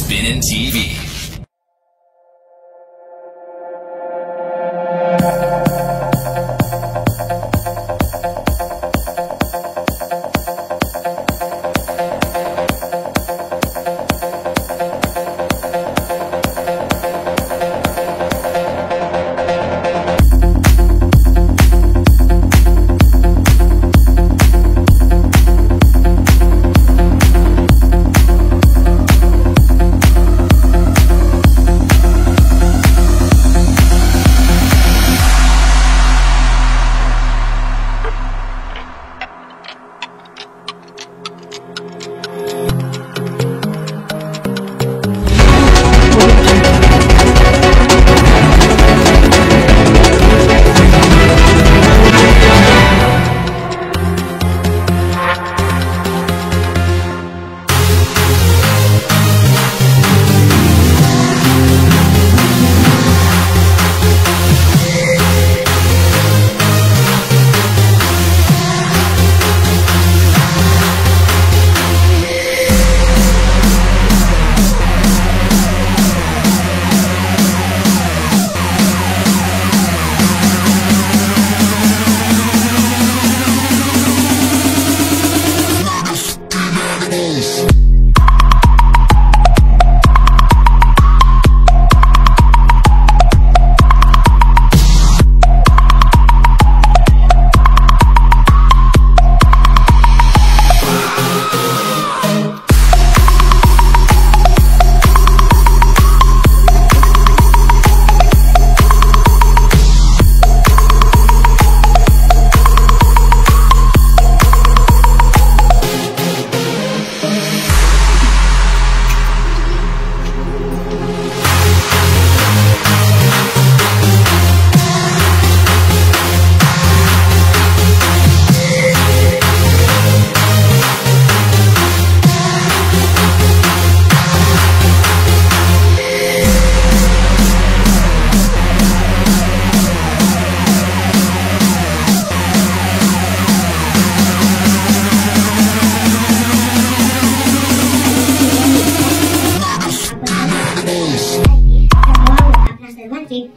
Spinning TV.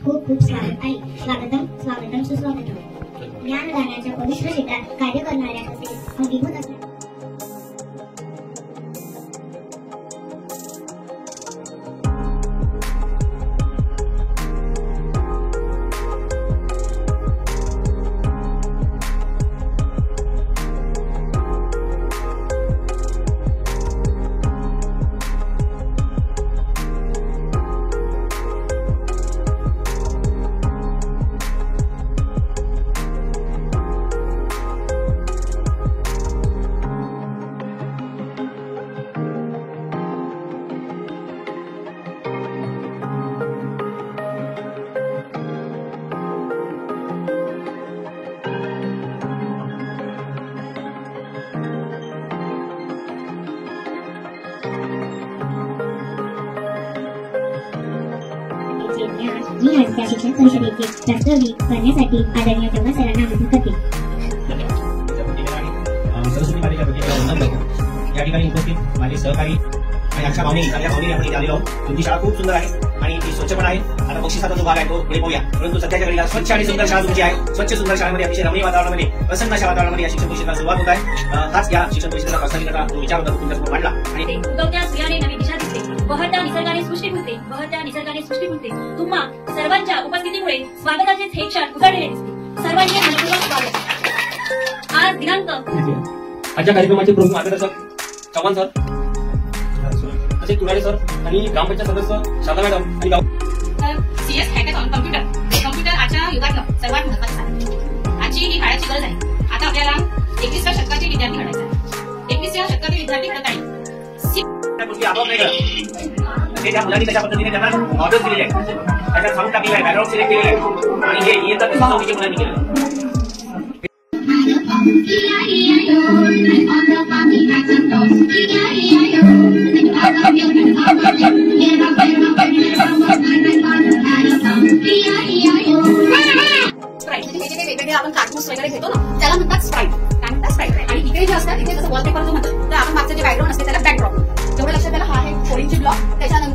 खूप खूप स्वागत आहे. स्वागतम सुस्वागतम. ज्ञानदानाच्या पवित्र क्षेत्रात कार्य करणाऱ्या तसेच अंगीभूत असणाऱ्या मी आज त्या शिक्षण परिषदेचे राष्ट्रगीत करण्यासाठी आदरणीय जवाहर सरांना आमंत्रित करते. सरस्वती मातेच्या प्रतिमेला वंदन करतो. या ठिकाणी उपस्थित माझे सहकारी आणि आमच्या भावने चांगल्या भावने आपण इथे आलेलो आहोत. तुमची शाळा खूप सुंदर आहे आणि ती स्वच्छ पण आहे. आता बक्षिसाचा जो भाग आहे तो पुढे पाहूया. परंतु सध्याच्या घडीला स्वच्छ आणि सुंदर शाळा तुमची आहे. स्वच्छ सुंदर शाळेमध्ये अतिशय रमणीय वातावरणामध्ये प्रसन्न अशा वातावरणामध्ये या शिक्षण परिषदेला सुरुवात होत आहे. हाच या शिक्षण परिषदेचा प्रास्ताविकाचा तो विचार होता तुमच्यासमोर मांडला आणि उगवत्या सूर्याने नवी दिशा दिसते, बहरत्या निसर्गाने सृष्टी फुलते. तुम्हा सर्वांच्या उपस्थितीमुळे स्वागताचे हे क्षण उजाडलेले दिसते. सर्वांचे मनपूर्वक स्वागत. आज दिनांक आजच्या कार्यक्रमाचे प्रमुख मार्गदर्शक चव्हाण सर, तसेच तुराडे सर आणि ग्रामपंचायत सदस्य शारदा मॅडम आणि CS हॅकेथॉन कम्प्युटर आजच्या युगातलं सर्वात महत्त्वाचं साधन. आजची ही काळाची गरज आहे. आता आपल्याला 21व्या शतकाचे विद्यार्थी घडायचे आहे. 21व्या शतकातील विद्यार्थी घडत आहेत. त्या मुलांनी त्याच्या पद्धतीने त्यांना ऑर्डर दिलेले आहे. त्याच्यात साऊंड टाकलेला आहे, बॅकग्राऊंड सिलेक्ट केलेलं आहे आणि हे येतात मुलांनी केलेलं आहे. वेगवेगळे आपण कार्टून्स वगैरे घेतो ना, त्याला म्हणतात स्प्राईट. काय म्हणतात स्प्राईट. आणि इकडे जे असतात तिथे जसं वॉलपेपर जो म्हणतात तर आपण मागचं जे बॅकग्राऊंड असते त्याला बॅकड्रॉप. तेवढं लक्षात त्याला हा आहे 4 इंची ब्लॉक. त्याच्यानंतर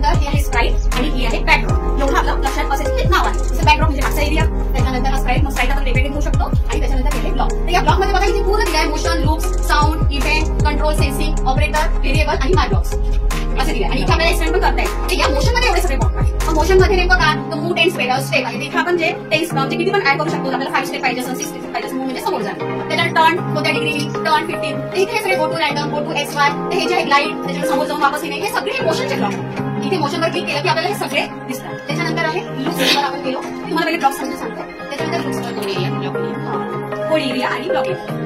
कंट्रोल, सेन्सिंग, ऑपरेटर, व्हेरिएबल आणि माय ब्लॉक्स असं दिलं. आणि इथे आपल्याला एक्सटेंड पण करता येईल. तर या मोशन मध्ये एवढे सगळे बॉम्ब आहे. मोशन मध्ये नेमकं काय तर मूव, टेन, स्टेप आहे. इथे आपण जे टेन्स म्हणजे किती पण ऍड करू शकतो. आपल्याला 5 स्टेप पाहिजे असेल, 6 स्टेप पाहिजे असेल, म्हणजे समोर जाणं. त्याच्यात टर्न, कोणत्या डिग्री, टर्न 15. तर इथे सगळे go to random, go to XY, तर हे जे ग्लाइड, त्याच्यावर समोर जाऊन वापस येणे, हे सगळे मोशनचे ब्लॉक. इथे मोशनवर क्लिक केलं की आपल्याला हे सगळे दिसतात. त्याच्यानंतर आहे लुक्सवर आपण गेलो. तुम्हाला पहिले ब्लॉक्स म्हणजे सांगतो. त्याच्यानंतर लुक्सवर कोड एरिया आणि ब्लॉक एरिया.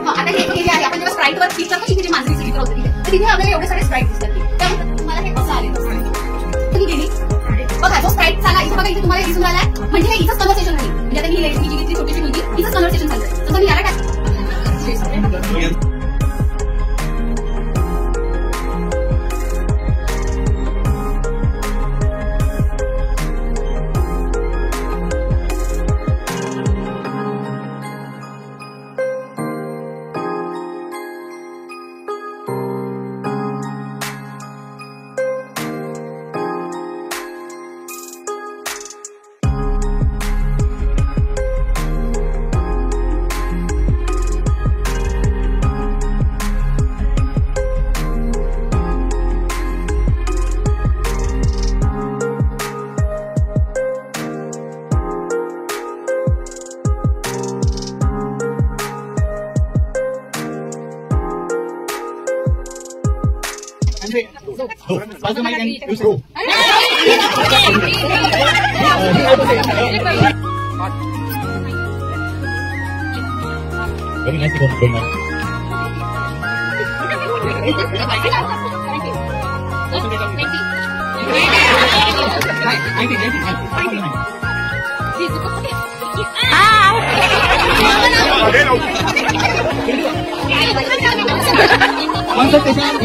आता हे जे आहे आपण जेव्हा स्प्राईटवर क्लिक करतो तिथे जे मानसिक चित्र होतं तिथे, तर तिथे आपल्याला एवढे सारे स्प्राईट दिसतात. त्यामुळे तुम्हाला हे कसं आले तुम्ही गेली बघा जो स्प्राईट चाला इथे बघा इथे तुम्हाला दिसून राहिला म्हणजे हे इथंच कन्व्हर्सेशन झाली. म्हणजे आता मी जी घेतली छोटीशी मुलगी इथंच कन्व्हर्सेशन झालं. तर मी याला टाकते. Pass the mic and use rope. Very nice, very nice. Concentration.